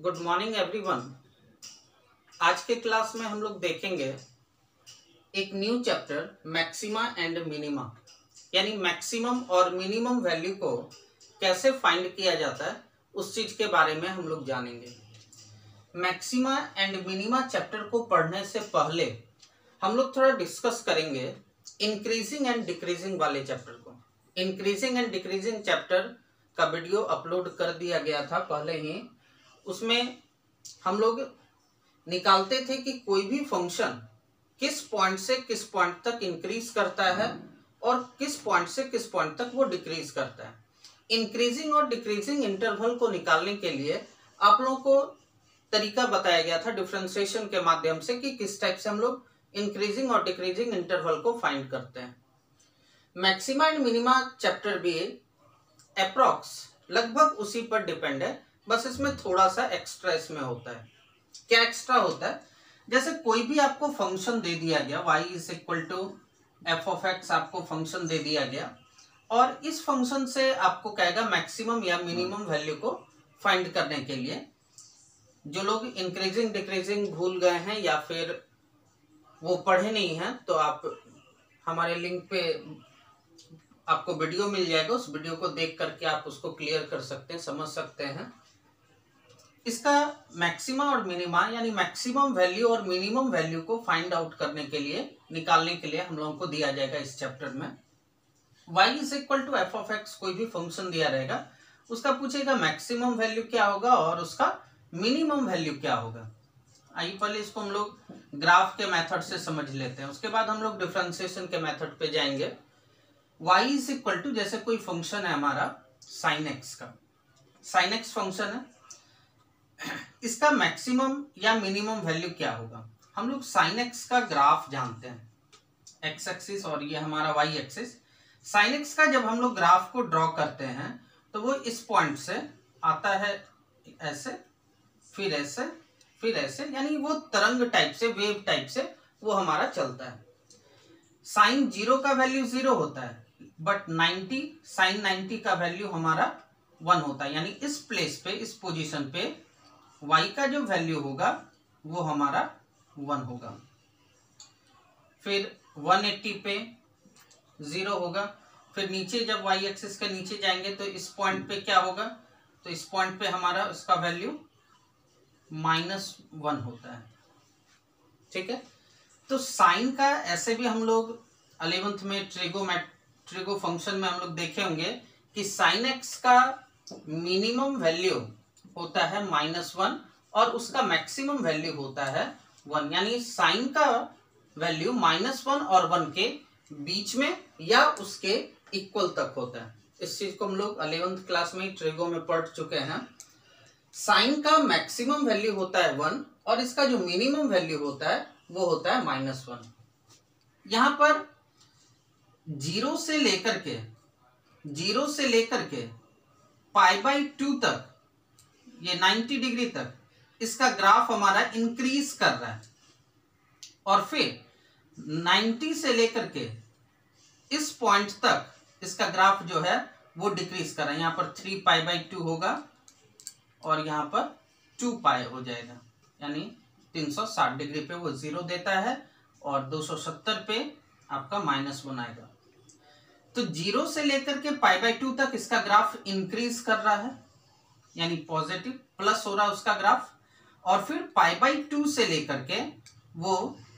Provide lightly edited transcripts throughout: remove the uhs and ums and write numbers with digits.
Good morning everyone. आज के class में हम लोग देखेंगे एक new chapter maxima and minima, यानी मैक्सिमम और मिनिमम वैल्यू को कैसे फाइंड किया जाता है उस चीज के बारे में हम लोग जानेंगे। मैक्सिमा एंड मिनिमा चैप्टर को पढ़ने से पहले हम लोग थोड़ा डिस्कस करेंगे इंक्रीजिंग एंड डिक्रीजिंग वाले चैप्टर को। इंक्रीजिंग एंड डिक्रीजिंग चैप्टर का वीडियो अपलोड कर दिया गया था पहले ही। उसमें हम लोग निकालते थे कि कोई भी फंक्शन किस पॉइंट से किस पॉइंट तक इंक्रीज करता है और किस पॉइंट से किस पॉइंट तक वो डिक्रीज करता है। इंक्रीजिंग और डिक्रीजिंग इंटरवल को निकालने के लिए आप लोगों को तरीका बताया गया था डिफरेंशिएशन के माध्यम से कि किस टाइप से हम लोग इंक्रीजिंग और डिक्रीजिंग इंटरवल को फाइंड करते हैं। मैक्सिमा एंड मिनिमा चैप्टर भी अप्रॉक्स लगभग उसी पर डिपेंड है, बस इसमें थोड़ा सा एक्स्ट्रा इसमें होता है। क्या एक्स्ट्रा होता है? जैसे कोई भी आपको फंक्शन दे दिया गया y is equal to F of X, आपको फंक्शन दे दिया गया और इस फंक्शन से आपको कहेगा मैक्सिमम या मिनिमम वैल्यू को फाइंड करने के लिए। जो लोग इंक्रीजिंग डिक्रीजिंग भूल गए हैं या फिर वो पढ़े नहीं हैं तो आप हमारे लिंक पे आपको वीडियो मिल जाएगा, उस वीडियो को देख करके आप उसको क्लियर कर सकते हैं, समझ सकते हैं। इसका मैक्सिमा और मिनिमा यानी मैक्सिमम वैल्यू और मिनिमम वैल्यू को फाइंड आउट करने के लिए निकालने के लिए हम लोगों को दिया जाएगा इस चैप्टर में। y is equal to F of X कोई भी फंक्शन दिया रहेगा, उसका पूछेगा मैक्सिमम वैल्यू क्या होगा और उसका मिनिमम वैल्यू क्या होगा। आइए पहले इसको हम लोग ग्राफ के मेथड से समझ लेते हैं, उसके बाद हम लोग डिफरेंशिएशन के मेथड पे जाएंगे। y इज इक्वल टू जैसे कोई फंक्शन है हमारा साइन एक्स का, साइन एक्स फंक्शन है, इसका मैक्सिमम या मिनिमम वैल्यू क्या होगा। हम लोग साइन एक्स का ग्राफ जानते हैं, एक्स एक्सिस और ये हमारा वाई एक्सिस। साइन एक्स का जब हम लोग ग्राफ को ड्रॉ करते हैं तो वो इस पॉइंट से आता है ऐसे, फिर ऐसे, फिर ऐसे, यानी वो तरंग टाइप से, वेव टाइप से वो हमारा चलता है। साइन जीरो का वैल्यू 0 होता है, बट 90 साइन 90 का वैल्यू हमारा 1 होता है, यानी इस प्लेस पे, इस पोजीशन पे y का जो वैल्यू होगा वो हमारा 1 होगा। फिर 180 पे 0 होगा, फिर नीचे जब y एक्सिस के नीचे जाएंगे तो इस पॉइंट पे क्या होगा, तो इस पॉइंट पे हमारा इसका वैल्यू -1 होता है। ठीक है, तो साइन का ऐसे भी हम लोग 11th में ट्रिगो फंक्शन में हम लोग देखे होंगे कि साइन एक्स का मिनिमम वैल्यू होता है -1 और उसका मैक्सिमम वैल्यू होता है 1, यानी साइन का वैल्यू -1 और 1 के बीच में या उसके इक्वल तक होता है। इस चीज को हम लोग 11th क्लास में ट्रिगो में पढ़ चुके हैं। साइन का मैक्सिमम वैल्यू होता है 1 और इसका जो मिनिमम वैल्यू होता है वो होता है -1। यहां पर 0 से लेकर के π/2 तक, ये 90 डिग्री तक इसका ग्राफ हमारा इंक्रीज कर रहा है और फिर 90 से लेकर के इस पॉइंट तक इसका ग्राफ जो है वो डिक्रीज कर रहा है। यहां पर 3π/2 होगा और यहां पर 2π हो जाएगा, यानी 360 डिग्री पे वो 0 देता है और 270 पे आपका -1 आएगा। तो 0 से लेकर के π/2 तक इसका ग्राफ इंक्रीज कर रहा है, यानी पॉजिटिव प्लस हो रहा है उसका ग्राफ, और फिर π/2 से लेकर के वो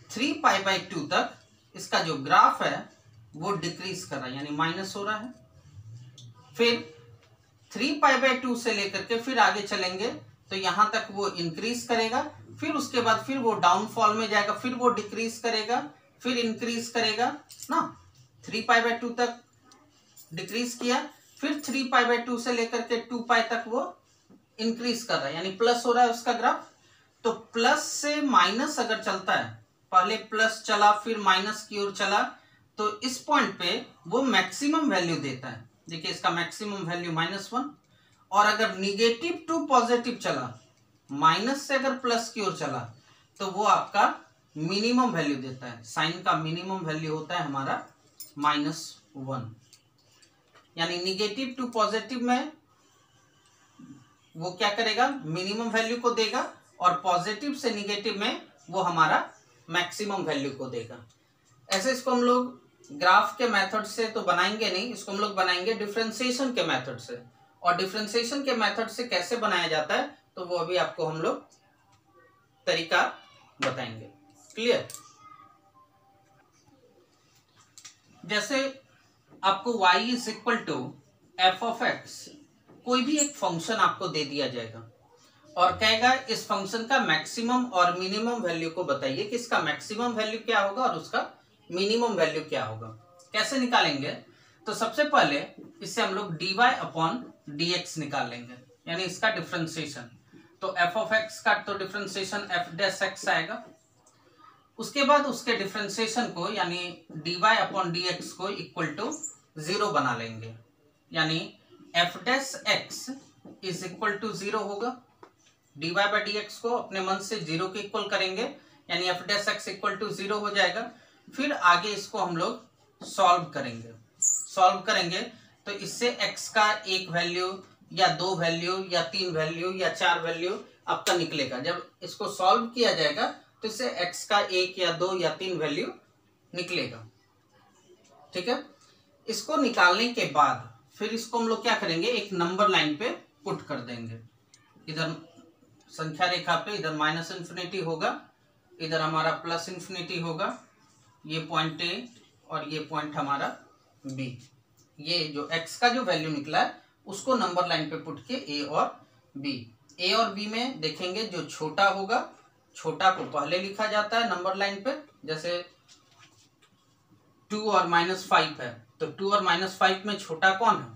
3π/2 तक इसका जो ग्राफ है वो डिक्रीज कर रहा है, यानी माइनस हो रहा है। फिर 3π/2 से लेकर के फिर आगे चलेंगे तो यहां तक वो इंक्रीज करेगा, फिर उसके बाद फिर वो डाउनफॉल में जाएगा, फिर वो डिक्रीज करेगा, फिर इंक्रीज करेगा ना। 3π/2 तक डिक्रीज किया, फिर 3π/2 से लेकर के 2π तक वो इंक्रीज कर रहा है, यानी प्लस हो रहा है उसका ग्राफ। तो प्लस से माइनस अगर चलता है, पहले प्लस चला फिर माइनस की ओर चला, तो इस पॉइंट पे वो मैक्सिमम वैल्यू देता है। देखिए इसका मैक्सिमम वैल्यू -1, और अगर निगेटिव टू पॉजिटिव चला, माइनस से अगर प्लस की ओर चला, तो वो आपका मिनिमम वैल्यू देता है। साइन का मिनिमम वैल्यू होता है हमारा -1, यानी निगेटिव टू पॉजिटिव में वो क्या करेगा, मिनिमम वैल्यू को देगा, और पॉजिटिव से निगेटिव में वो हमारा मैक्सिमम वैल्यू को देगा। ऐसे इसको हम लोग ग्राफ के मेथड से तो बनाएंगे नहीं, इसको हम लोग बनाएंगे डिफरेंशिएशन के मेथड से। और डिफरेंशिएशन के मेथड से कैसे बनाया जाता है तो वो अभी आपको हम लोग तरीका बताएंगे। क्लियर? जैसे आपको y is equal to F of X, कोई भी एक फंक्शन आपको दे दिया जाएगा और कहेगा इस फंक्शन का मैक्सिमम और मिनिमम वैल्यू को बताइए कि इसका मैक्सिमम वैल्यू क्या होगा और उसका मिनिमम वैल्यू क्या होगा। कैसे निकालेंगे? तो सबसे पहले इससे हम लोग dy अपॉन dx निकाल लेंगे, यानी इसका डिफरेंशिएशन। तो एफ ऑफ एक्स का तो डिफरेंशिएशन एफ डैश एक्स आएगा। उसके बाद उसके डिफरेंशिएशन को यानी dy अपॉन dx को इक्वल टू 0 बना लेंगे, यानी F dash X is equal to 0 होगा। dy बाई dx को अपने मन से 0 के इक्वल करेंगे, यानी F dash X equal to 0 हो जाएगा। फिर आगे इसको हम लोग सॉल्व करेंगे तो इससे x का एक वैल्यू या 2 वैल्यू या 3 वैल्यू या 4 वैल्यू आपका निकलेगा। जब इसको सॉल्व किया जाएगा तो इससे x का 1 या 2 या 3 वैल्यू निकलेगा। ठीक है? इसको निकालने के बाद फिर इसको हम लोग क्या करेंगे, एक नंबर लाइन पे पुट कर देंगे। इधर संख्या रेखा पे इधर माइनस इन्फिनिटी होगा, इधर हमारा प्लस इन्फिनिटी होगा। ये पॉइंट ए और ये पॉइंट हमारा बी। ये जो x का जो वैल्यू निकला है उसको नंबर लाइन पे पुट के ए और बी। ए और बी में देखेंगे जो छोटा होगा, छोटा को पहले लिखा जाता है नंबर लाइन पे। जैसे 2 और -5 है तो 2 और -5 में छोटा कौन है?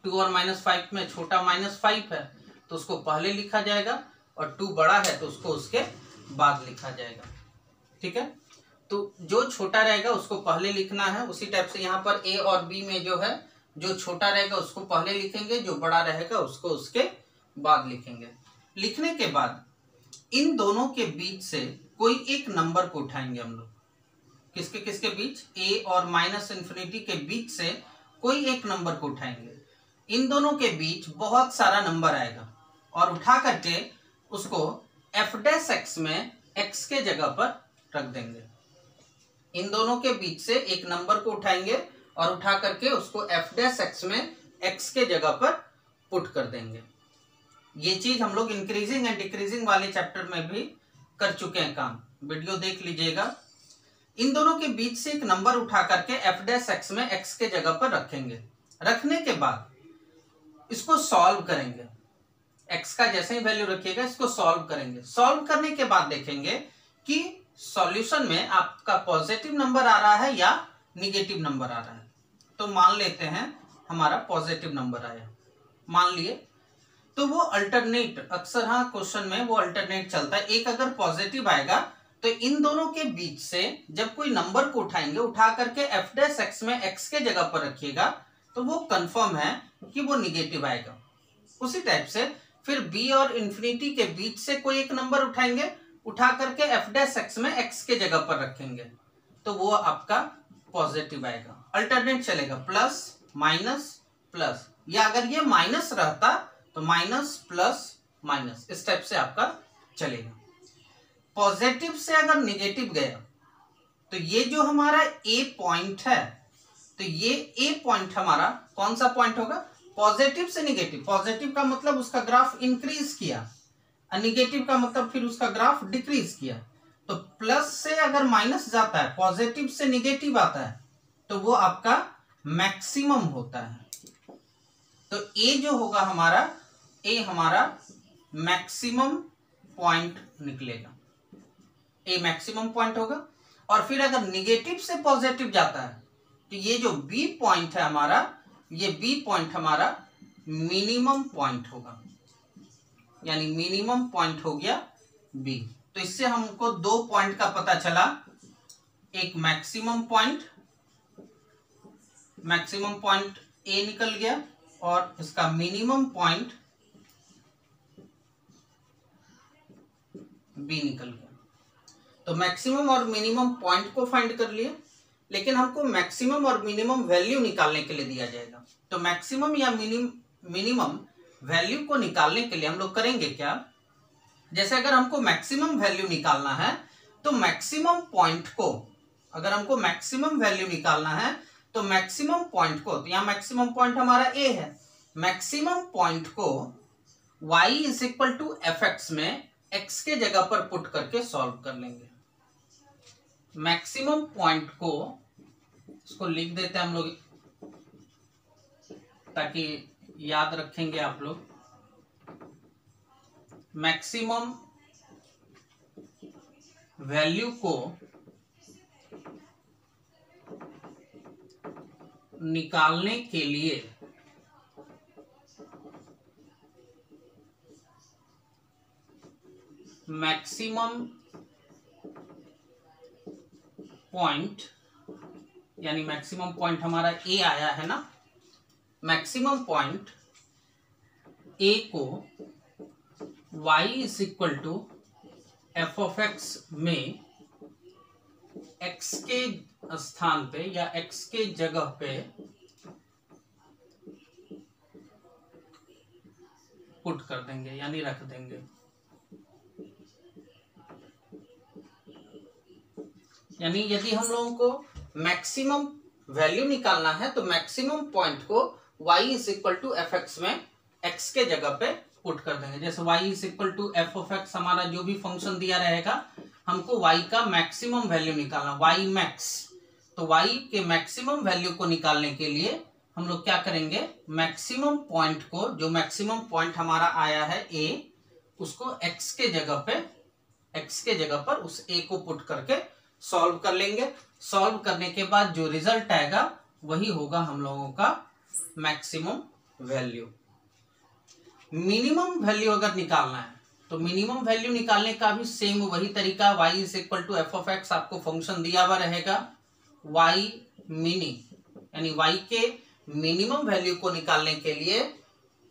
2 और -5 में छोटा -5 है तो उसको पहले लिखा जाएगा, और 2 बड़ा है तो उसको उसके बाद लिखा जाएगा। ठीक है? तो जो छोटा रहेगा उसको पहले लिखना है। उसी टाइप से यहाँ पर ए और बी में जो है, जो छोटा रहेगा उसको पहले लिखेंगे, जो बड़ा रहेगा उसको उसके बाद लिखेंगे। लिखने के बाद इन दोनों के बीच से कोई एक नंबर को उठाएंगे हम लोग। किसके किसके बीच? ए और माइनस इन्फिनिटी के बीच से कोई एक नंबर को उठाएंगे। इन दोनों के बीच बहुत सारा नंबर आएगा और उठा करके उसको एफ डैश एक्स में एक्स के जगह पर रख देंगे। इन दोनों के बीच से एक नंबर को उठाएंगे और उठा करके उसको एफ डैश एक्स में एक्स के जगह पर पुट कर देंगे। ये चीज हम लोग इंक्रीजिंग एंड डिक्रीजिंग वाले चैप्टर में भी कर चुके हैं काम, वीडियो देख लीजिएगा। इन दोनों के बीच से एक नंबर उठा करके एफ डैश एक्स में एक्स के जगह पर रखेंगे। रखने के बाद इसको सॉल्व करेंगे। एक्स का जैसे ही वैल्यू रखिएगा इसको सॉल्व करेंगे। सॉल्व करने के बाद देखेंगे कि सॉल्यूशन में आपका पॉजिटिव नंबर आ रहा है या निगेटिव नंबर आ रहा है। तो मान लेते हैं हमारा पॉजिटिव नंबर आया, मान लिए तो वो अल्टरनेट, अक्सर हाँ क्वेश्चन में वो अल्टरनेट चलता है। एक अगर पॉजिटिव आएगा तो इन दोनों के बीच से जब कोई नंबर को उठाएंगे, उठा करके एफ डैश एक्स में एक्स के जगह पर रखिएगा तो वो कंफर्म है कि वो निगेटिव आएगा। उसी टाइप से फिर बी और इन्फिनिटी के बीच से कोई एक नंबर उठाएंगे, उठा करके एफ डैश एक्स में एक्स के जगह पर रखेंगे तो वो आपका पॉजिटिव आएगा। अल्टरनेट चलेगा प्लस माइनस प्लस, या अगर ये माइनस रहता तो माइनस प्लस माइनस, इस टाइप से आपका चलेगा। पॉजिटिव से अगर निगेटिव गया तो ये जो हमारा ए पॉइंट है, तो ये ए पॉइंट हमारा कौन सा पॉइंट होगा? पॉजिटिव से निगेटिव। पॉजिटिव का मतलब उसका ग्राफ इंक्रीज किया और निगेटिव का मतलब फिर उसका ग्राफ डिक्रीज किया। तो प्लस से अगर माइनस जाता है, पॉजिटिव से निगेटिव आता है तो वो आपका मैक्सिमम होता है। तो ए जो होगा हमारा, ए हमारा मैक्सिमम पॉइंट निकलेगा, ए मैक्सिमम पॉइंट होगा। और फिर अगर निगेटिव से पॉजिटिव जाता है तो ये जो बी पॉइंट है हमारा, ये बी पॉइंट हमारा मिनिमम पॉइंट होगा, यानी मिनिमम पॉइंट हो गया बी। तो इससे हमको 2 पॉइंट का पता चला, एक मैक्सिमम पॉइंट ए निकल गया और इसका मिनिमम पॉइंट बी निकल गया। तो मैक्सिमम और मिनिमम पॉइंट को फाइंड कर लिए, लेकिन हमको मैक्सिमम और मिनिमम वैल्यू निकालने के लिए दिया जाएगा। तो मैक्सिमम या मिनिमम वैल्यू को निकालने के लिए हम लोग करेंगे क्या, जैसे अगर हमको मैक्सिमम वैल्यू निकालना है तो मैक्सिमम पॉइंट को, अगर हमको मैक्सिमम वैल्यू निकालना है तो मैक्सिमम पॉइंट को, तो यहाँ मैक्सिमम पॉइंट हमारा ए है, मैक्सिमम पॉइंट को y is equal to F X में x के जगह पर पुट करके सॉल्व कर लेंगे। मैक्सिमम पॉइंट को, इसको लिख देते हैं हम लोग ताकि याद रखेंगे आप लोग। मैक्सिमम वैल्यू को निकालने के लिए मैक्सिमम पॉइंट, यानी मैक्सिमम पॉइंट हमारा ए आया है ना, मैक्सिमम पॉइंट ए को y is equal to F of X में x के स्थान पे या x के जगह पे पुट कर देंगे, यानी रख देंगे। यानी यदि हम लोगों को मैक्सिमम वैल्यू निकालना है तो मैक्सिमम पॉइंट को y is equal to F X में x के जगह पे पुट कर देंगे। जैसे y is equal to F of X, हमारा जो भी फंक्शन दिया रहेगा हमको y का मैक्सिमम वैल्यू निकालना, y मैक्स। तो y के मैक्सिमम वैल्यू को निकालने के लिए हम लोग क्या करेंगे, मैक्सिमम पॉइंट को, जो मैक्सिमम पॉइंट हमारा आया है a, उसको x के जगह पर उस a को पुट करके सॉल्व कर लेंगे। सॉल्व करने के बाद जो रिजल्ट आएगा वही होगा हम लोगों का मैक्सिमम वैल्यू। मिनिमम वैल्यू अगर निकालना है तो मिनिमम वैल्यू निकालने का भी सेम वही तरीका, y is equal to F of X, आपको फंक्शन दिया हुआ रहेगा y मिनी, यानी y के मिनिमम वैल्यू को निकालने के लिए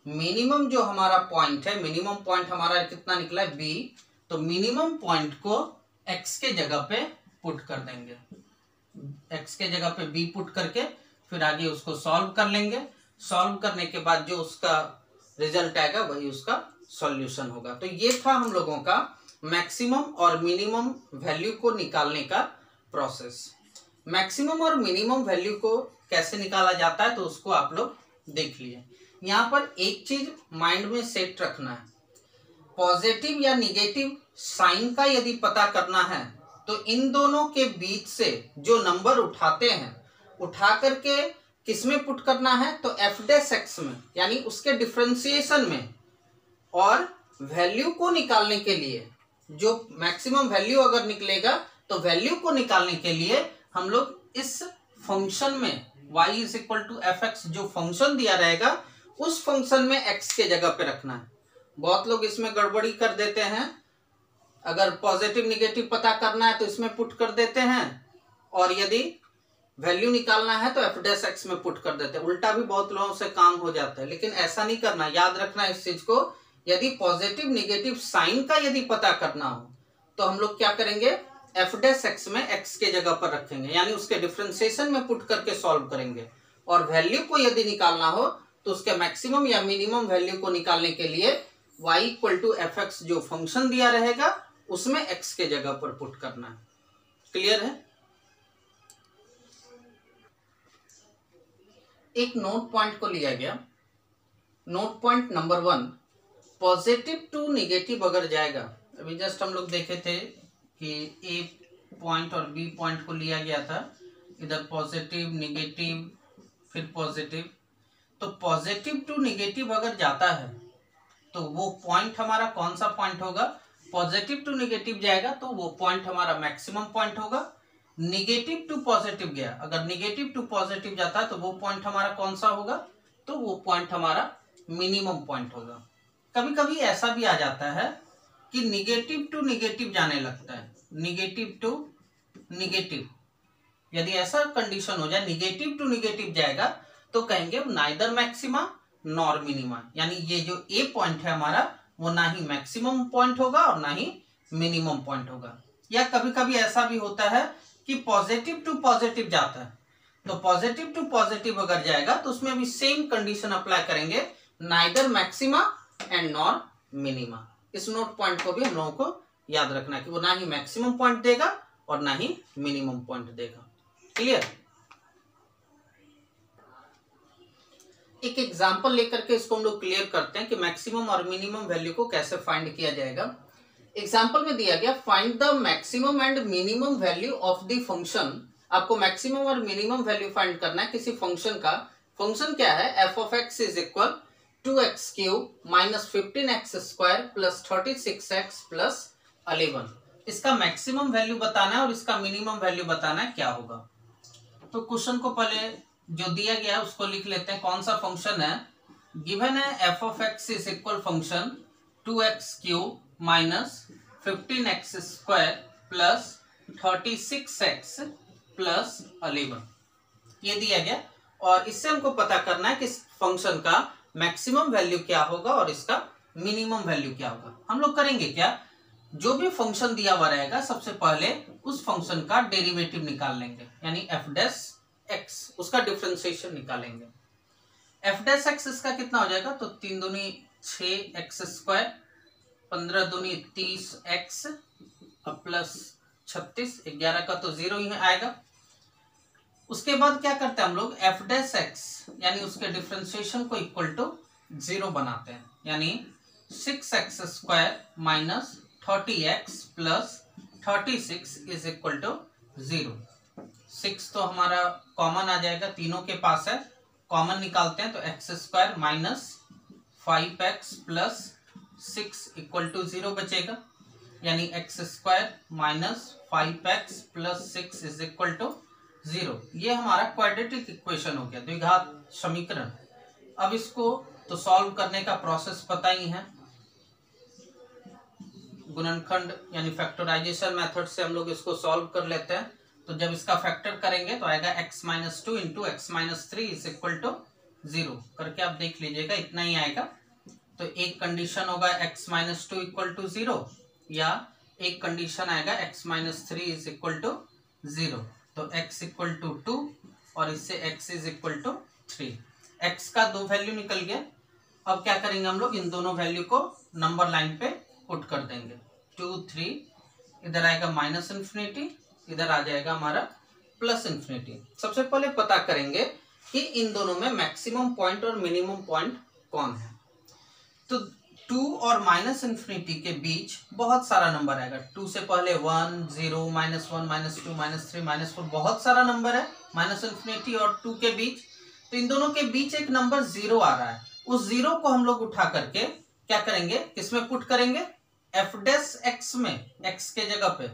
मिनिमम जो हमारा पॉइंट है, मिनिमम पॉइंट हमारा कितना निकला है b, तो मिनिमम पॉइंट को x के जगह पे पुट कर देंगे, x के जगह पे b पुट करके फिर आगे उसको सॉल्व कर लेंगे। सॉल्व करने के बाद जो उसका रिजल्ट आएगा वही उसका सॉल्यूशन होगा। तो ये था हम लोगों का मैक्सिमम और मिनिमम वैल्यू को निकालने का प्रोसेस। मैक्सिमम और मिनिमम वैल्यू को कैसे निकाला जाता है तो उसको आप लोग देख लिए। यहाँ पर एक चीज माइंड में सेट रखना है, पॉजिटिव या निगेटिव साइन का यदि पता करना है तो इन दोनों के बीच से जो नंबर उठाते हैं, उठा करके किसमें पुट करना है, तो एफ डैश एक्स में, यानी उसके डिफरेंशिएशन में। और वैल्यू को निकालने के लिए, जो मैक्सिमम वैल्यू अगर निकलेगा तो वैल्यू को निकालने के लिए हम लोग इस फंक्शन में y is equal to F X, जो फंक्शन दिया रहेगा उस फंक्शन में x के जगह पे रखना है। बहुत लोग इसमें गड़बड़ी कर देते हैं, अगर पॉजिटिव निगेटिव पता करना है तो इसमें पुट कर देते हैं, और यदि वैल्यू निकालना है तो एफ डैश एक्स में पुट कर देते हैं। उल्टा भी बहुत लोगों से काम हो जाता है, लेकिन ऐसा नहीं करना, याद रखना इस चीज को। यदि पॉजिटिव निगेटिव साइन का यदि पता करना हो तो हम लोग क्या करेंगे, एफ डैश एक्स में एक्स के जगह पर रखेंगे, यानी उसके डिफरेंशिएशन में पुट करके सॉल्व करेंगे। और वैल्यू को यदि निकालना हो तो उसके मैक्सिमम या मिनिमम वैल्यू को निकालने के लिए y equal to F X जो फंक्शन दिया रहेगा उसमें x के जगह पर पुट करना है। क्लियर है? एक नोट पॉइंट को लिया गया, note point number 1, positive to negative अगर जाएगा, अभी जस्ट हम लोग देखे थे कि ए पॉइंट और बी पॉइंट को लिया गया था, इधर पॉजिटिव निगेटिव फिर पॉजिटिव, तो पॉजिटिव टू निगेटिव अगर जाता है तो वो पॉइंट हमारा कौन सा पॉइंट होगा, पॉजिटिव टू निगेटिव जाएगा तो वो पॉइंट हमारा मैक्सिमम पॉइंट होगा। निगेटिव टू पॉजिटिव गया, अगर निगेटिव टू पॉजिटिव जाता है तो वो पॉइंट हमारा कौन सा होगा, तो वो पॉइंट हमारा मिनिमम पॉइंट होगा। कभी कभी ऐसा भी आ जाता है कि निगेटिव टू निगेटिव जाने लगता है, निगेटिव टू निगेटिव, यदि ऐसा कंडीशन हो जाए निगेटिव टू निगेटिव जाएगा तो कहेंगे नाइदर मैक्सिमा नॉर मिनिमा, यानी ये जो ए पॉइंट है हमारा वो ना ही मैक्सिमम पॉइंट होगा और ना ही मिनिमम पॉइंट होगा। या कभी कभी ऐसा भी होता है कि पॉजिटिव टू पॉजिटिव जाता है, तो पॉजिटिव टू पॉजिटिव अगर जाएगा तो उसमें भी सेम कंडीशन अप्लाई करेंगे, neither maxima and nor minima. इस नोट पॉइंट को भी हम लोगों को याद रखना है कि वो ना ही मैक्सिमम पॉइंट देगा और ना ही मिनिमम पॉइंट देगा। क्लियर? एक एग्जांपल लेकर के इसको हम लोग क्लियर करते हैं कि मैक्सिमम और मिनिमम वैल्यू को कैसे फाइंड किया जाएगा। एग्जांपल में दिया गया find the maximum and minimum value of the function. आपको मैक्सिमम और मिनिमम वैल्यू फाइंड करना है किसी फंक्शन का। फंक्शन क्या है? F of x is equal 2x³ minus 15x² plus 36x plus 11। इसका मैक्सिमम वैल्यू बताना है और इसका मिनिमम वैल्यू बताना है क्या होगा। तो क्वेश्चन को पहले जो दिया गया है उसको लिख लेते हैं। कौन सा फंक्शन है? गिवन है F of x is equal function 2x³ minus 15x² plus 36x plus 11, ये दिया गया। और इससे हमको पता करना है कि इस फंक्शन का मैक्सिमम वैल्यू क्या होगा और इसका मिनिमम वैल्यू क्या होगा। हम लोग करेंगे क्या, जो भी फंक्शन दिया हुआ रहेगा सबसे पहले उस फंक्शन का डेरिवेटिव निकाल लेंगे, यानी एफ डैश एक्स, उसका डिफरेंशिएशन निकालेंगे। एफ डैश एक्स इसका कितना हो जाएगा? तो 3 दूनी 6x², 15 दूनी 30x प्लस 36, 11 का तो 0 ही आएगा। उसके बाद क्या करते हैं हम लोग? एफ डैश एक्स यानी उसके डिफरेंशिएशन को इक्वल टू 0 बनाते हैं, यानी 6x² minus 30x plus 36 is equal to 0। 6 तो हमारा कॉमन आ जाएगा, तीनों के पास है, कॉमन निकालते हैं तो x² minus 5x plus 6 equal to 0 बचेगा, यानी x² minus 5x plus 6 is equal to 0। ये हमारा क्वाड्रेटिक इक्वेशन हो गया, द्विघात समीकरण। अब इसको तो सॉल्व करने का प्रोसेस पता ही है, गुणनखंड यानी फैक्टराइजेशन मेथड से हम लोग इसको सॉल्व कर लेते हैं। तो जब इसका फैक्टर करेंगे तो आएगा x-2 into x-3 is equal to 0 करके आप देख लीजिएगा, इतना ही आएगा। तो एक कंडीशन होगा x-2 इक्वल टू 0 या एक कंडीशन आएगा x-3 इज इक्वल टू 0। तो x इक्वल टू 2 और इससे x is equal to 3। x का 2 वैल्यू निकल गया। अब क्या करेंगे हम लोग? इन दोनों वैल्यू को नंबर लाइन पे पुट कर देंगे। 2 3 इधर आएगा माइनस इन्फिनिटी, इधर आ जाएगा हमारा प्लस इन्फिनिटी। सबसे पहले पता करेंगे कि इन दोनों में मैक्सिमम पॉइंट और मिनिमम पॉइंट कौन है। तो 2 और माइनस इन्फिनिटी के बीच बहुत सारा नंबर आएगा। 2 से पहले 1 0 -1 -2 -3 -4 बहुत सारा नंबर है माइनस इन्फिनिटी और 2 के बीच। तो इन दोनों के बीच एक नंबर 0 आ रहा है, उस 0 को हम लोग उठा करके क्या करेंगे? किसमें पुट करेंगे? एफ डैश एक्स में, एक्स के जगह पे।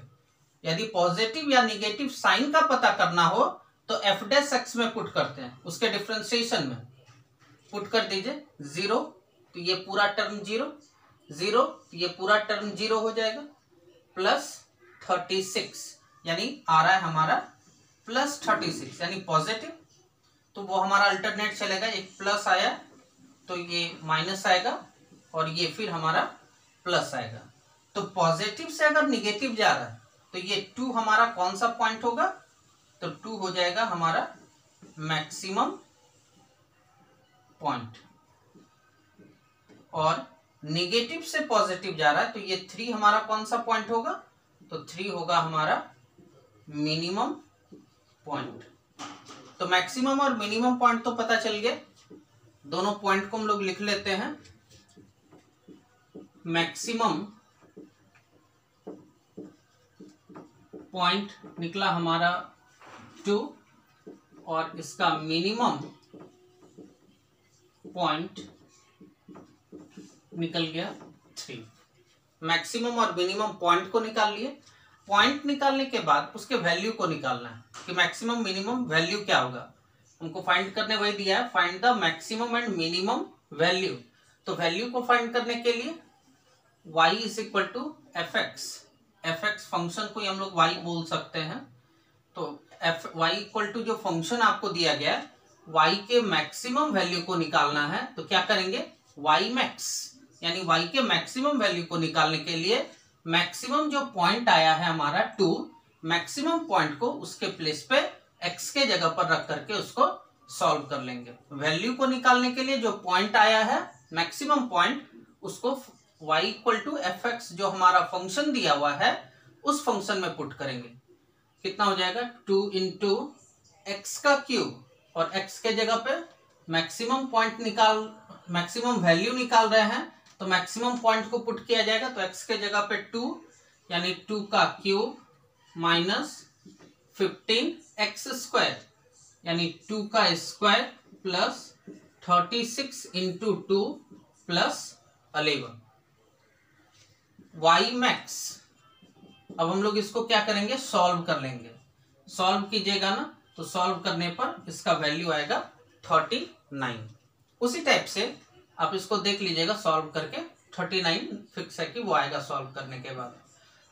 यदि पॉजिटिव या निगेटिव साइन का पता करना हो तो एफ डैश एक्स में पुट करते हैं, उसके डिफरेंशिएशन में पुट कर दीजिए। 0 तो ये पूरा टर्म 0, 0 तो ये पूरा टर्म 0 हो जाएगा, प्लस 36 यानी आ रहा है हमारा प्लस 36 यानी पॉजिटिव, तो वो हमारा अल्टरनेट चलेगा। एक प्लस आया तो ये माइनस आएगा और ये फिर हमारा प्लस आएगा। तो पॉजिटिव से अगर निगेटिव जा रहा है तो ये 2 हमारा कौन सा पॉइंट होगा? तो 2 हो जाएगा हमारा मैक्सिमम पॉइंट। और निगेटिव से पॉजिटिव जा रहा है तो ये 3 हमारा कौन सा पॉइंट होगा? तो 3 होगा हमारा मिनिमम पॉइंट। तो मैक्सिमम और मिनिमम पॉइंट तो पता चल गया। दोनों पॉइंट को हम लोग लिख लेते हैं। मैक्सिमम पॉइंट निकला हमारा 2 और इसका मिनिमम पॉइंट निकल गया 3। मैक्सिमम और मिनिमम पॉइंट को निकाल लिए। पॉइंट निकालने के बाद उसके वैल्यू को निकालना है कि मैक्सिमम मिनिमम वैल्यू क्या होगा। हमको फाइंड करने वही दिया है, find the maximum and minimum value. तो वैल्यू को फाइंड करने के लिए y is equal to F X function को हम लोग y बोल सकते हैं। तो y इक्वल टू जो फंक्शन आपको दिया गया है y के मैक्सिमम वैल्यू को निकालना है। तो क्या करेंगे? y मैक्स यानी y के मैक्सिमम वैल्यू को निकालने के लिए मैक्सिमम जो पॉइंट आया है हमारा 2, मैक्सिमम पॉइंट को उसके प्लेस पे x के जगह पर रख करके उसको सॉल्व कर लेंगे। वैल्यू को निकालने के लिए जो पॉइंट आया है मैक्सिमम पॉइंट उसको y equal to F X जो हमारा फंक्शन दिया हुआ है उस फंक्शन में पुट करेंगे। कितना हो जाएगा 2 इंटू एक्स का क्यूब, और x के जगह पे मैक्सिमम पॉइंट मैक्सिमम वैल्यू निकाल रहे हैं तो मैक्सिमम पॉइंट को पुट किया जाएगा। तो x के जगह पे 2 यानी 2 का क्यूब माइनस 15x स्क्वायर यानी 2 का square plus 36 into 2 plus 11 y max. अब हम लोग इसको क्या करेंगे, सॉल्व कर लेंगे। सॉल्व कीजिएगा ना, तो सॉल्व करने पर इसका वैल्यू आएगा 39। उसी टाइप से आप इसको देख लीजिएगा सॉल्व करके, 39 फिक्स है कि वो आएगा सॉल्व करने के बाद।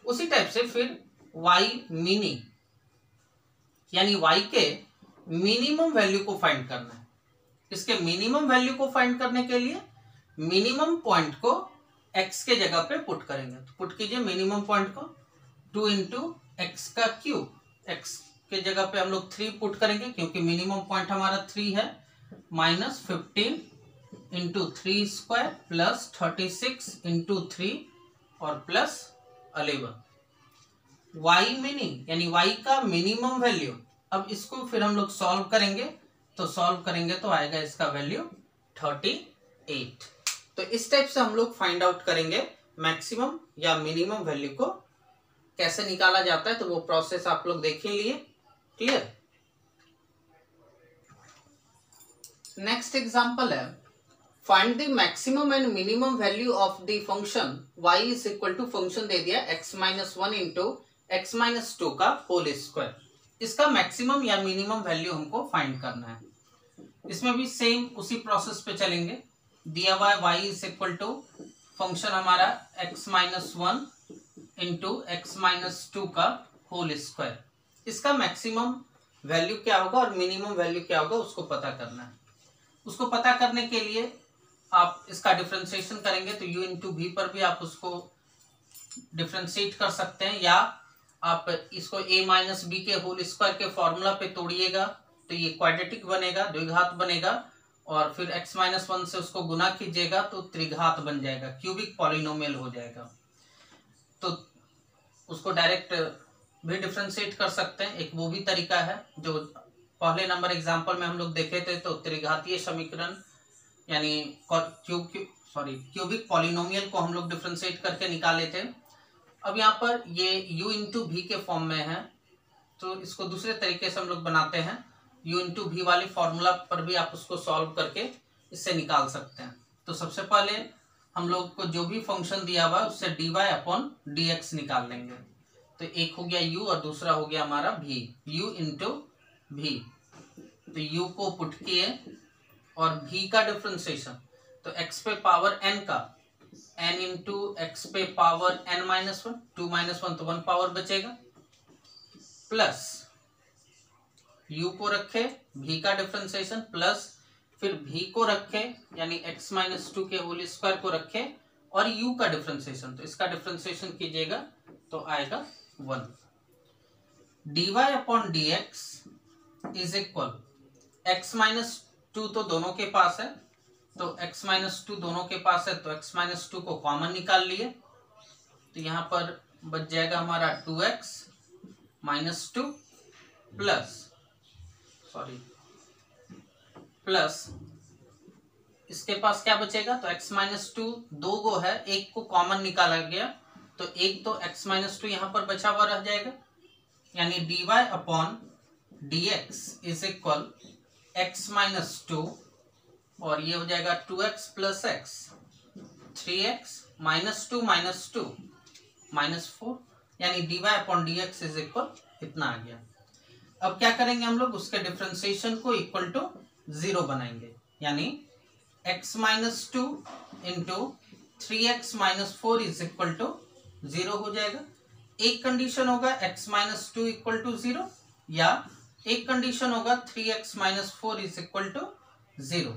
उसी टाइप से फिर y मिनी यानी y के मिनिमम वैल्यू को फाइंड करना है। इसके मिनिमम वैल्यू को फाइंड करने के लिए मिनिमम पॉइंट को x के जगह पे पुट करेंगे। तो पुट कीजिए मिनिमम पॉइंट को 2 इंटू एक्स का क्यूब, x के जगह पे हम लोग 3 पुट करेंगे क्योंकि मिनिमम पॉइंट हमारा 3 है, minus 15 into 3 square plus 36 into 3 और प्लस 11 y मिनी यानी y का मिनिमम वैल्यू। अब इसको फिर हम लोग सॉल्व करेंगे, तो सॉल्व करेंगे तो आएगा इसका वैल्यू 38। तो इस टाइप से हम लोग फाइंड आउट करेंगे मैक्सिमम या मिनिमम वैल्यू को कैसे निकाला जाता है। तो वो प्रोसेस आप लोग देख ही लिए। क्लियर। नेक्स्ट एग्जांपल है, find the maximum and minimum value of the function y is equal to function दे दिया x-1 इंटू x-2 का होल स्क्वायर। इसका मैक्सिमम या मिनिमम वैल्यू हमको फाइंड करना है। इसमें भी सेम उसी प्रोसेस पे चलेंगे। दिया हुआ है y is equal to function हमारा x-1 इंटू x-2 का होल स्क्वायर। इसका मैक्सिमम वैल्यू क्या होगा और मिनिमम वैल्यू क्या होगा उसको पता करना है। उसको पता करने के लिए आप इसका डिफरेंशिएशन करेंगे, तो u इंटू v पर भी आप उसको डिफरेंशिएट कर सकते हैं, या आप इसको a माइनस बी के होल स्क्वायर के फॉर्मूला पे तोड़िएगा तो ये क्वाड्रेटिक बनेगा, द्विघात बनेगा, और फिर x-1 से उसको गुना कीजिएगा तो त्रिघात बन जाएगा, क्यूबिक पॉलिनोमियल हो जाएगा। तो उसको डायरेक्ट भी डिफरेंशिएट कर सकते हैं। एक वो भी तरीका है जो पहले नंबर एग्जांपल में हम लोग देखे थे, तो त्रिघातीय समीकरण यानी क्यूबिक पॉलिनोमियल को हम लोग डिफरेंशिएट करके निकाले थे। अब यहाँ पर ये u इंटू वी के फॉर्म में है, तो इसको दूसरे तरीके से हम लोग बनाते हैं। u इंटू वी वाली फॉर्मूला पर भी आप उसको सॉल्व करके इससे निकाल सकते हैं। तो सबसे पहले हम लोग को जो भी फंक्शन दिया हुआ है उससे dy अपॉन dx निकाल लेंगे। तो एक हो गया u और दूसरा हो गया हमारा v, u इंटू वी। तो u को पुट किए और v का डिफरेंशिएशन, तो x पे पावर n का n इंटू एक्स पे पावर n-1, 2 - 1 तो 1 पावर बचेगा, प्लस u को रखे v का डिफरेंशिएशन, प्लस फिर v को रखे यानी x-2 के होल स्क्वायर को रखे और u का डिफरेंशिएशन, तो इसका डिफरेंशिएशन कीजिएगा तो आएगा 1। dy upon dx is equal x-2 तो दोनों के पास है, तो x-2 दोनों के पास है तो x-2 को कॉमन निकाल लिए, तो यहाँ पर बच जाएगा हमारा 2x - 2 प्लस इसके पास क्या बचेगा, तो x-2 दो गो है, एक को कॉमन निकाला गया तो एक तो x-2 यहाँ पर बचा हुआ रह जाएगा, यानी dy upon dx is equal x-2 और ये हो जाएगा 2x प्लस x, 3x -2 -2 -4, यानी dy upon dx is equal इतना आ गया। अब क्या करेंगे हम लोग, उसके डिफरेंशिएशन को इक्वल टू 0 बनाएंगे, यानी x-2 into 3x - 4 is equal to 0 हो जाएगा। एक कंडीशन होगा x-2 इक्वल टू 0, या एक कंडीशन होगा 3x - 4 इज इक्वल टू 0।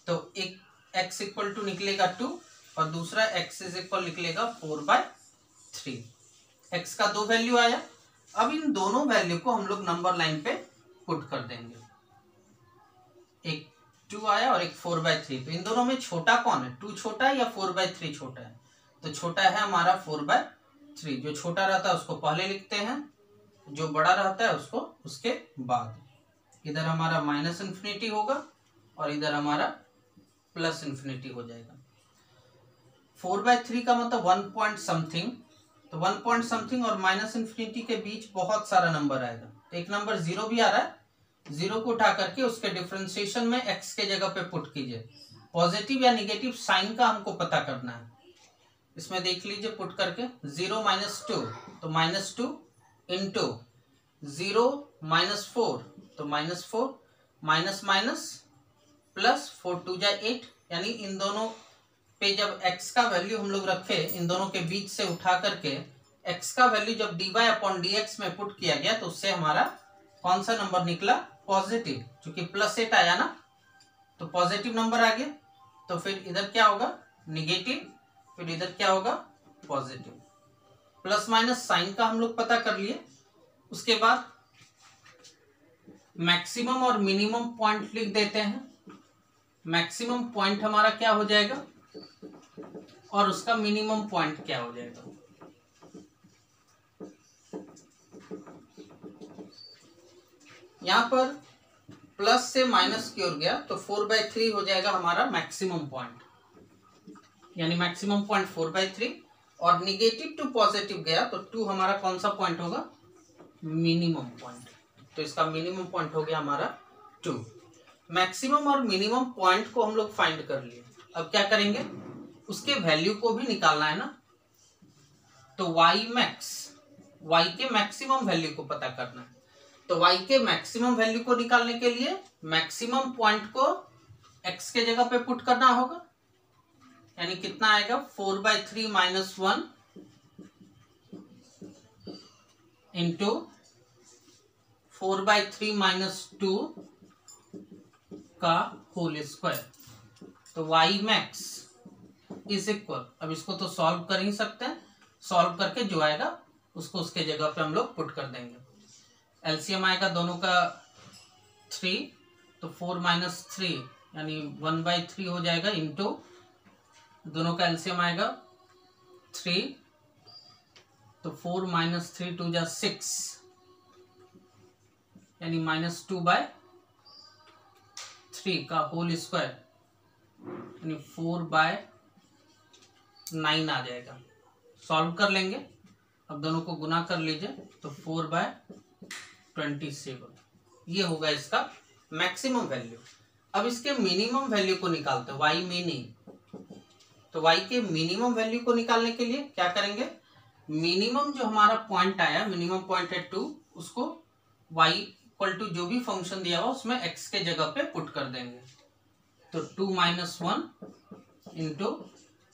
तो एक x इक्वल टू निकलेगा 2 और दूसरा x इज इक्वल निकलेगा 4/3। x का दो वैल्यू आया। अब इन दोनों वैल्यू को हम लोग नंबर लाइन पे पुट कर देंगे। एक 2 आया और एक 4/3। तो इन दोनों में छोटा कौन है, 2 छोटा है या 4/3 छोटा है? तो छोटा है हमारा 4/3। जो छोटा रहता है उसको पहले लिखते हैं, जो बड़ा रहता है उसको उसके बाद। इधर हमारा -∞ होगा और इधर हमारा +∞ हो जाएगा। 4/3 का मतलब 1 पॉइंट समथिंग, तो 1 पॉइंट समथिंग और -∞ के बीच बहुत सारा नंबर आएगा। तो एक नंबर 0 भी आ रहा है, 0 को उठा करके उसके डिफरेंशिएशन में x के जगह पे पुट कीजिए। पॉजिटिव या निगेटिव साइन का हमको पता करना है। इसमें देख लीजिए पुट करके 0 - 2 तो -2 इंटू 0 - 4 तो -4 माइनस माइनस प्लस 4 2 जा 8, यानी इन दोनों पे जब x का वैल्यू हम लोग रखे, इन दोनों के बीच से उठा करके x का वैल्यू जब dy/dx में पुट किया गया तो उससे हमारा कौन सा नंबर निकला, पॉजिटिव। क्योंकि +8 आया ना, तो पॉजिटिव नंबर आ गया। तो फिर इधर क्या होगा, निगेटिव, फिर इधर क्या होगा, पॉजिटिव। प्लस माइनस साइन का हम लोग पता कर लिए। उसके बाद मैक्सिमम और मिनिमम पॉइंट लिख देते हैं। मैक्सिमम पॉइंट हमारा क्या हो जाएगा और उसका मिनिमम पॉइंट क्या हो जाएगा। यहां पर प्लस से माइनस की ओर गया तो 4/3 हो जाएगा हमारा मैक्सिमम पॉइंट, यानी मैक्सिमम पॉइंट 4/3। और निगेटिव टू पॉजिटिव गया तो 2 हमारा कौन सा पॉइंट होगा, मिनिमम पॉइंट। तो इसका मिनिमम पॉइंट हो गया हमारा 2। मैक्सिमम और मिनिमम पॉइंट को हम लोग फाइंड कर लिए। अब क्या करेंगे, उसके वैल्यू को भी निकालना है ना। तो y मैक्स, y के मैक्सिमम वैल्यू को पता करना है। तो y के मैक्सिमम वैल्यू को निकालने के लिए मैक्सिमम पॉइंट को x के जगह पे पुट करना होगा, यानी कितना आएगा 4/3 - 1 इंटू 4/3 - 2 का होल स्क्वायर। तो y मैक्स इज इक्वल, अब इसको तो सॉल्व कर ही सकते हैं, सॉल्व करके जो आएगा उसको उसके जगह पे हम लोग पुट कर देंगे। एलसीएम आएगा दोनों का 3, तो 4 - 3 यानी 1/3 हो जाएगा, इंटू दोनों का एलसीएम आएगा 3, तो 4 - 3 2 जा 6 यानी -2/3 का होल स्क्वायर यानी 4/9 आ जाएगा। सॉल्व कर लेंगे, अब दोनों को गुना कर लीजिए तो 4/27 ये होगा इसका मैक्सिमम वैल्यू। अब इसके मिनिमम वैल्यू को निकालते हैं, y मिनी। तो y के मिनिमम वैल्यू को निकालने के लिए क्या करेंगे, मिनिमम जो हमारा पॉइंट आया, मिनिमम पॉइंट है 2, उसको y इक्वल टू जो भी फंक्शन दिया हुआ उसमें x के जगह पे पुट कर देंगे। तो 2 - 1 इंटू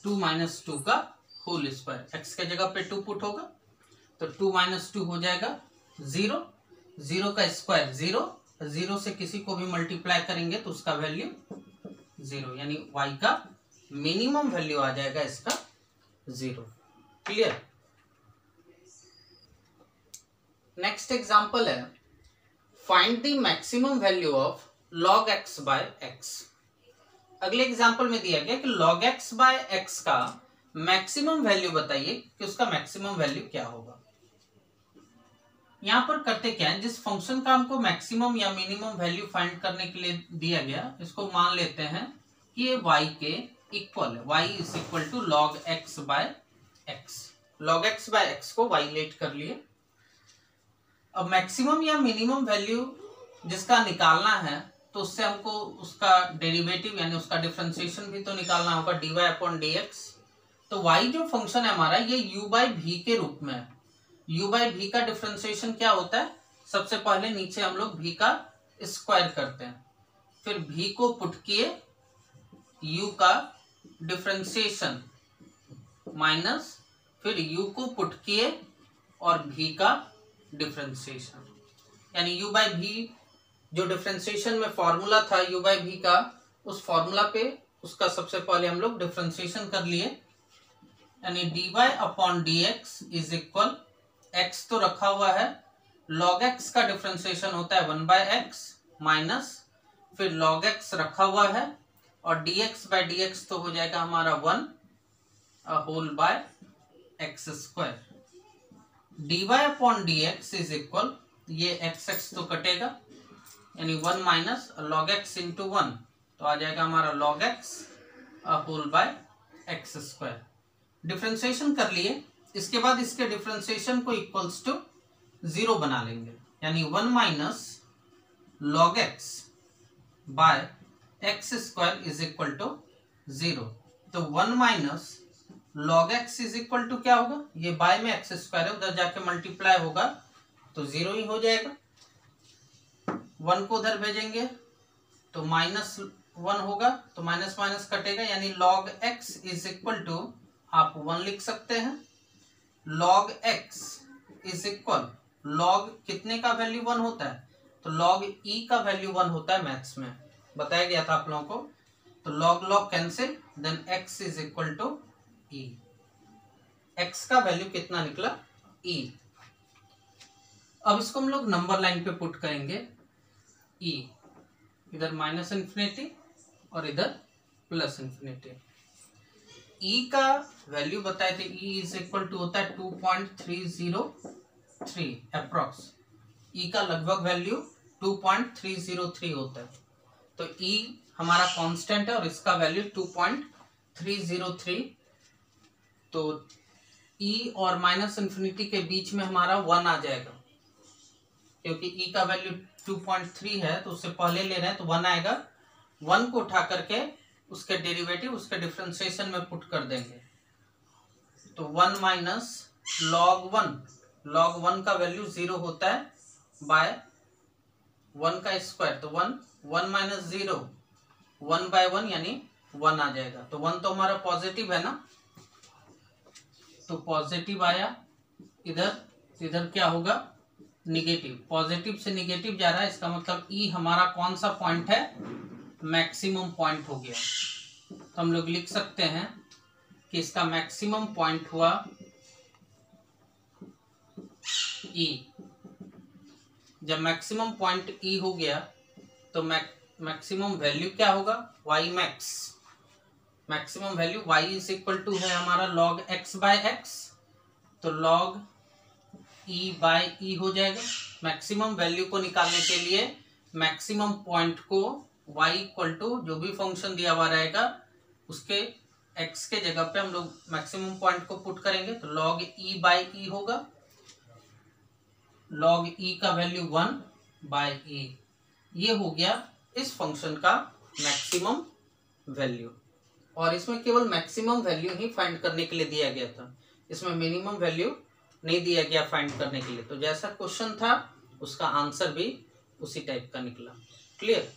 2 - 2 का होल स्क्वायर, x के जगह पे 2 पुट होगा तो 2 - 2 हो जाएगा 0, 0 का स्क्वायर 0, 0 से किसी को भी मल्टीप्लाई करेंगे तो उसका वैल्यू 0, यानी y का मिनिमम वैल्यू आ जाएगा इसका 0। क्लियर। नेक्स्ट एग्जांपल है, find the maximum value of log x/x। अगले एग्जांपल में दिया गया कि log x/x का मैक्सिमम वैल्यू बताइए कि उसका मैक्सिमम वैल्यू क्या होगा। यहां पर करते क्या है, जिस फंक्शन का हमको मैक्सिमम या मिनिमम वैल्यू फाइंड करने के लिए दिया गया, इसको मान लेते हैं कि ये y के इक्वल है, y is equal to log x/x। log x/x को y लेट कर लिए। अब मैक्सिमम या मिनिमम वैल्यू जिसका निकालना है तो उससे हमको उसका डेरिवेटिव यानी उसका डिफरेंशिएशन भी तो निकालना होगा, dy/dx। तो y जो फंक्शन है हमारा ये u/v के रूप में है। u/v का डिफरेंशिएशन क्या होता है, सबसे पहले नीचे हम लोग v का स्क्वायर करते हैं, फिर v को पुट किए, u का डिफरेंशिएशन माइनस, फिर u को पुट किए और v का डिफरेंशिएशन, यानी u/v जो डिफरेंशिएशन में फॉर्मूला था u/v का, उस फॉर्मूला पे उसका सबसे पहले हम लोग डिफरेंशिएशन कर लिए, यानी dy/dx इज इक्वल, x तो रखा हुआ है, log x का डिफरेंशिएशन होता है 1/x माइनस, फिर log x रखा हुआ है और dx बाय dx तो हो जाएगा हमारा 1 whole by X square. dy upon dx is equal, ये x x तो कटेगा यानी 1 माइनस log x इंटू 1 तो आ जाएगा हमारा log x whole by X square. Differentiation कर लिए, इसके बाद इसके डिफ्रेंसिएशन को इक्वल्स टू 0 बना लेंगे यानी 1 minus log x by X square is equal to 0। तो 1 minus log x is equal to क्या होगा, ये बाय में एक्स स्क्वायर है, उधर जाके मल्टीप्लाई होगा तो 0 ही हो जाएगा। 1 को उधर भेजेंगे तो -1 होगा, तो माइनस माइनस कटेगा यानी log x is equal to आप 1 लिख सकते हैं। log x is equal, log कितने का वैल्यू 1 होता है, तो log e का वैल्यू 1 होता है, मैथ्स में बताया गया था आप लोगों को। तो log log cancel, then x is equal to e। x का वैल्यू कितना निकला, e। अब इसको हम लोग नंबर लाइन पे पुट करेंगे, e इधर माइनस इन्फिनिटी और इधर प्लस इन्फिनिटी। e का वैल्यू बताए थे, e इज इक्वल टू होता है 2.303 अप्रोक्स। e का लगभग वैल्यू 2.303 होता है, तो e हमारा कांस्टेंट है और इसका वैल्यू 2.303। तो e और माइनस इन्फिनिटी के बीच में हमारा 1 आ जाएगा, क्योंकि e का वैल्यू 2.3 है तो उससे पहले ले रहे हैं तो 1 आएगा। 1 को उठा करके उसके डेरिवेटिव उसके डिफरेंशिएशन में पुट कर देंगे, तो 1 माइनस log 1 का वैल्यू 0 होता है बाय 1 का स्क्वायर, तो 1 माइनस 0 1 बाय 1 यानी 1 आ जाएगा। तो 1 तो हमारा पॉजिटिव है ना, तो पॉजिटिव आया, इधर क्या होगा, निगेटिव। पॉजिटिव से निगेटिव जा रहा है, इसका मतलब e हमारा कौन सा पॉइंट है, मैक्सिमम पॉइंट हो गया। तो हम लोग लिख सकते हैं कि इसका मैक्सिमम पॉइंट हुआ e। जब मैक्सिमम पॉइंट e हो गया तो मैक्सिमम वैल्यू क्या होगा, y max. Maximum value y is equal to है हमारा log x बाय x, तो log e बाय e हो जाएगा। मैक्सिमम वैल्यू को निकालने के लिए मैक्सिमम पॉइंट को y इक्वल टू जो भी फंक्शन दिया हुआ रहेगा उसके x के जगह पे हम लोग मैक्सिमम पॉइंट को पुट करेंगे, तो log e बाय e होगा। log e का वैल्यू 1 बाय e, ये हो गया इस फंक्शन का मैक्सिमम वैल्यू। और इसमें केवल मैक्सिमम वैल्यू ही फाइंड करने के लिए दिया गया था, इसमें मिनिमम वैल्यू नहीं दिया गया फाइंड करने के लिए। तो जैसा क्वेश्चन था उसका आंसर भी उसी टाइप का निकला। क्लियर।